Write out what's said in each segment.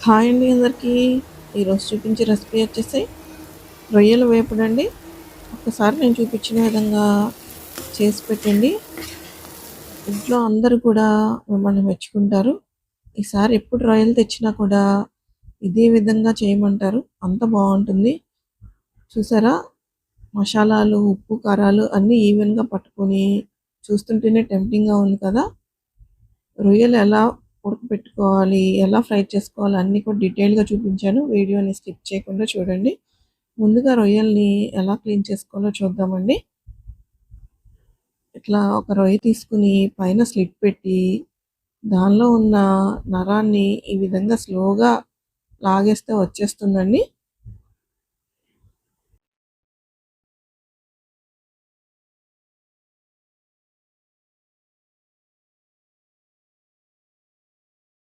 Hi అండి అందరికీ. ఈరోజు చూపించే రెసిపీ వచ్చేసి రొయ్యల వేపుడండి. ఒక్కసారి నేను చూపించిన విధంగా చేసి పెట్టండి, ఇంట్లో అందరూ కూడా మిమ్మల్ని మెచ్చుకుంటారు. ఈసారి ఎప్పుడు రొయ్యలు తెచ్చినా కూడా ఇదే విధంగా చేయమంటారు, అంత బాగుంటుంది. చూసారా, మసాలాలు, ఉప్పు, కారాలు అన్నీ ఈవెన్గా పట్టుకొని చూస్తుంటేనే టెంప్టింగ్గా ఉంది కదా. రొయ్యలు ఎలా ఉడకపెట్టుకోవాలి, ఎలా ఫ్రై చేసుకోవాలి అన్నీ కూడా డీటెయిల్గా చూపించాను. వీడియోని స్కిప్ చేయకుండా చూడండి. ముందుగా రొయ్యల్ని ఎలా క్లీన్ చేసుకోవాలో చూద్దామండి. ఇట్లా ఒక రొయ్య తీసుకుని పైన స్లిట్ పెట్టి దానిలో ఉన్న నరాన్ని ఈ విధంగా స్లోగా లాగేస్తే వచ్చేస్తుందండి.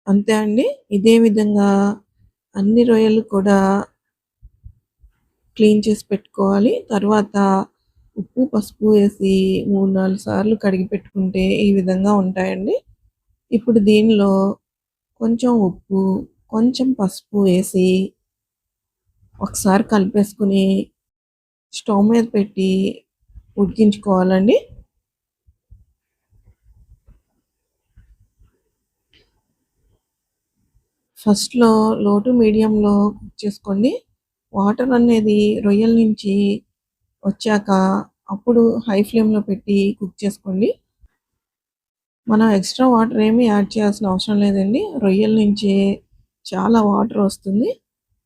అంతే అండి. ఇదే విధంగా అన్ని రొయ్యలు కూడా క్లీన్ చేసి పెట్టుకోవాలి. తర్వాత ఉప్పు, పసుపు వేసి 3, 4 సార్లు కడిగి పెట్టుకుంటే ఈ విధంగా ఉంటాయండి. ఇప్పుడు దీనిలో కొంచెం ఉప్పు, కొంచెం పసుపు వేసి ఒకసారి కలిపేసుకుని స్టవ్ మీద పెట్టి ఉడికించుకోవాలండి. ఫస్ట్‌లో లో టు మీడియంలో కుక్ చేసుకోండి. వాటర్ అనేది రొయ్యల నుంచి వచ్చాక అప్పుడు హై ఫ్లేమ్‌లో పెట్టి కుక్ చేసుకోండి. మనం ఎక్స్ట్రా వాటర్ ఏమీ యాడ్ చేయాల్సిన అవసరం లేదండి. రొయ్యల నుంచే చాలా వాటర్ వస్తుంది.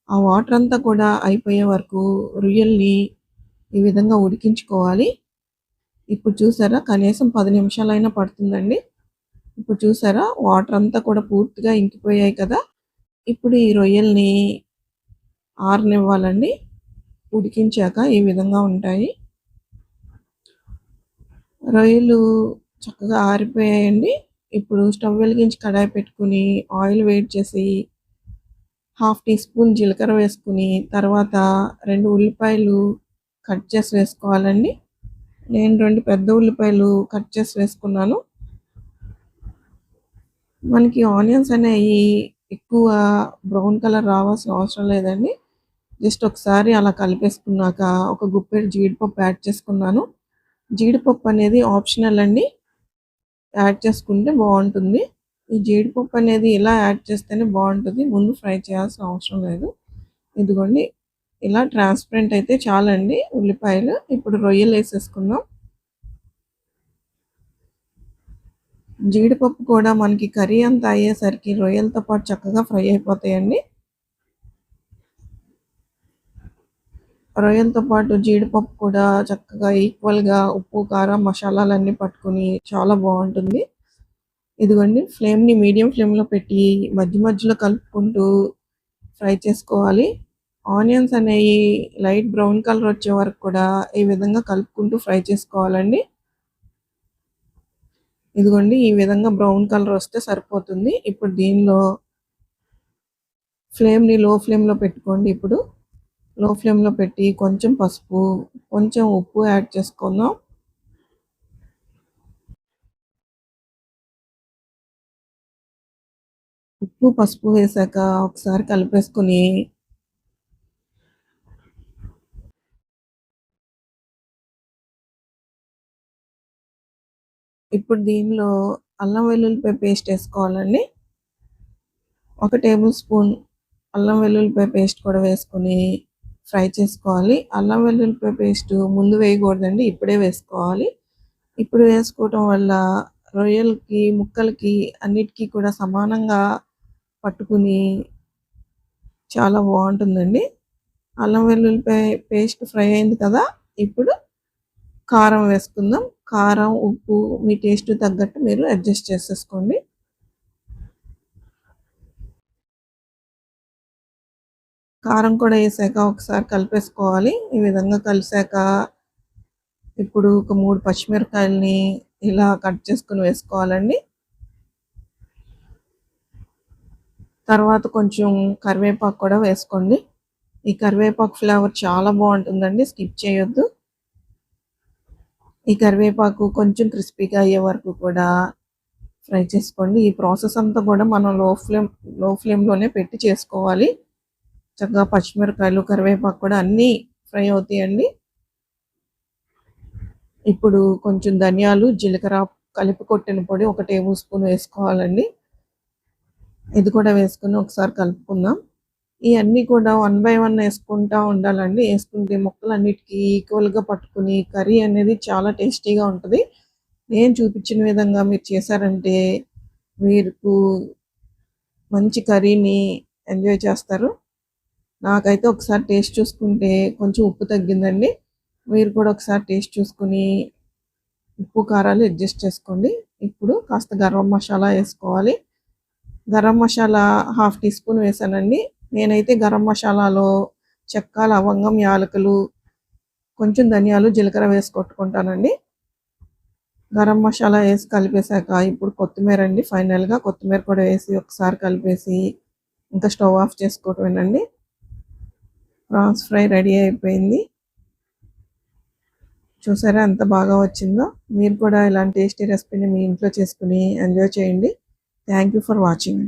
ఆ వాటర్ అంతా కూడా అయిపోయే వరకు రొయ్యల్ని ఈ విధంగా ఉడికించుకోవాలి. ఇప్పుడు చూసారా, కనీసం 10 నిమిషాలైనా పడుతుందండి. ఇప్పుడు చూసారా, వాటర్ అంతా కూడా పూర్తిగా ఇంకిపోయాయి కదా. ఇప్పుడు ఈ రొయ్యల్ని ఆరనివ్వాలండి. ఉడికించాక ఈ విధంగా ఉంటాయి. రొయ్యలు చక్కగా ఆరిపోయాయండి. ఇప్పుడు స్టవ్ వెలిగించి కడాయి పెట్టుకుని ఆయిల్ వేడి చేసి 1/2 టీ స్పూన్ జీలకర్ర వేసుకుని తర్వాత 2 ఉల్లిపాయలు కట్ చేసి వేసుకోవాలండి. నేను 2 పెద్ద ఉల్లిపాయలు కట్ చేసి వేసుకున్నాను. మనకి ఆనియన్స్ అనేవి ఎక్కువ బ్రౌన్ కలర్ రావాల్సిన అవసరం లేదండి. జస్ట్ ఒకసారి అలా కలిపేసుకున్నాక ఒక గుప్పెడు జీడిపప్పు యాడ్ చేసుకున్నాను. జీడిపప్పు అనేది ఆప్షనల్ అండి, యాడ్ చేసుకుంటే బాగుంటుంది. ఈ జీడిపప్పు అనేది ఇలా యాడ్ చేస్తేనే బాగుంటుంది, ముందు ఫ్రై చేయాల్సిన అవసరం లేదు. ఇదిగోండి, ఇలా ట్రాన్స్పరెంట్ అయితే చాలండి ఉల్లిపాయలు. ఇప్పుడు రొయ్యలు వేసేసుకుందాం. జీడిపప్పు కూడా మనకి కర్రీ అంతా అయ్యేసరికి రొయ్యలతో పాటు చక్కగా ఫ్రై అయిపోతాయండి. రొయ్యలతో పాటు జీడిపప్పు కూడా చక్కగా ఈక్వల్గా ఉప్పు, కారం, మసాలాలన్నీ పట్టుకుని చాలా బాగుంటుంది. ఇదిగోండి, ఫ్లేమ్ని మీడియం ఫ్లేమ్లో పెట్టి మధ్య మధ్యలో కలుపుకుంటూ ఫ్రై చేసుకోవాలి. ఆనియన్స్ అనేవి లైట్ బ్రౌన్ కలర్ వచ్చే వరకు కూడా ఈ విధంగా కలుపుకుంటూ ఫ్రై చేసుకోవాలండి. ఇదిగోండి, ఈ విధంగా బ్రౌన్ కలర్ వస్తే సరిపోతుంది. ఇప్పుడు దీనిలో ఫ్లేమ్ని లో ఫ్లేమ్లో పెట్టుకోండి. ఇప్పుడు లో ఫ్లేమ్లో పెట్టి కొంచెం పసుపు, కొంచెం ఉప్పు యాడ్ చేసుకుందాం. ఉప్పు, పసుపు వేసాక ఒకసారి కలిపేసుకుని ఇప్పుడు దీనిలో అల్లం వెల్లుల్లిపాయ పేస్ట్ వేసుకోవాలండి. 1 టేబుల్ స్పూన్ అల్లం వెల్లుల్లిపాయ పేస్ట్ కూడా వేసుకొని ఫ్రై చేసుకోవాలి. అల్లం వెల్లుల్లిపాయ పేస్ట్ ముందు వేయకూడదండి, ఇప్పుడే వేసుకోవాలి. ఇప్పుడు వేసుకోవటం వల్ల రొయ్యలకి, ముక్కలకి అన్నిటికీ కూడా సమానంగా పట్టుకుని చాలా బాగుంటుందండి. అల్లం వెల్లుల్లిపాయ పేస్ట్ ఫ్రై అయింది కదా. ఇప్పుడు కారం వేసుకుందాం. కారం, ఉప్పు మీ టేస్ట్ తగ్గట్టు మీరు అడ్జస్ట్ చేసేసుకోండి. కారం కూడా వేసాక ఒకసారి కలిపేసుకోవాలి. ఈ విధంగా కలిసాక ఇప్పుడు ఒక 3 పచ్చిమిరపకాయలని ఇలా కట్ చేసుకుని వేసుకోవాలండి. తర్వాత కొంచెం కరివేపాకు కూడా వేసుకోండి. ఈ కరివేపాకు ఫ్లేవర్ చాలా బాగుంటుందండి, స్కిప్ చేయొద్దు. ఈ కరివేపాకు కొంచెం క్రిస్పీగా అయ్యే వరకు కూడా ఫ్రై చేసుకోండి. ఈ ప్రాసెస్ అంతా కూడా మనం లో ఫ్లేమ్లోనే పెట్టి చేసుకోవాలి. చక్కగా పచ్చిమిరపకాయలు, కరివేపాకు కూడా అన్నీ ఫ్రై అవుతాయండి. ఇప్పుడు కొంచెం ధనియాలు, జీలకర్ర కలిపి కొట్టిన పొడి 1 టేబుల్ స్పూన్ వేసుకోవాలండి. ఇది కూడా వేసుకొని ఒకసారి కలుపుకుందాం. ఇవన్నీ కూడా వన్ బై వన్ వేసుకుంటా ఉండాలండి. వేసుకుంటే ముక్కలన్నిటికీ ఈక్వల్గా పట్టుకుని కర్రీ అనేది చాలా టేస్టీగా ఉంటుంది. నేను చూపించిన విధంగా మీరు చేశారంటే మీకు మంచి కర్రీని ఎంజాయ్ చేస్తారు. నాకైతే ఒకసారి టేస్ట్ చూసుకుంటే కొంచెం ఉప్పు తగ్గిందండి. మీరు కూడా ఒకసారి టేస్ట్ చూసుకుని ఉప్పు కారాలు అడ్జస్ట్ చేసుకోండి. ఇప్పుడు కాస్త గరం మసాలా వేసుకోవాలి. గరం మసాలా 1/2 టీ స్పూన్ వేసానండి. నేనైతే గరం మసాలాలో చెక్క, లవంగం, యాలకులు, కొంచెం ధనియాలు, జీలకర్ర వేసి కొట్టుకుంటానండి. గరం మసాలా వేసి కలిపేశాక ఇప్పుడు కొత్తిమీర అండి. ఫైనల్గా కొత్తిమీర కూడా వేసి ఒకసారి కలిపేసి ఇంకా స్టవ్ ఆఫ్ చేసుకోవటమేనండి. ప్రాన్స్ ఫ్రై రెడీ అయిపోయింది. చూసారా ఎంత బాగా వచ్చిందో. మీరు కూడా ఇలాంటి టేస్టీ రెసిపీని మీ ఇంట్లో చేసుకుని ఎంజాయ్ చేయండి. Thank you for watching.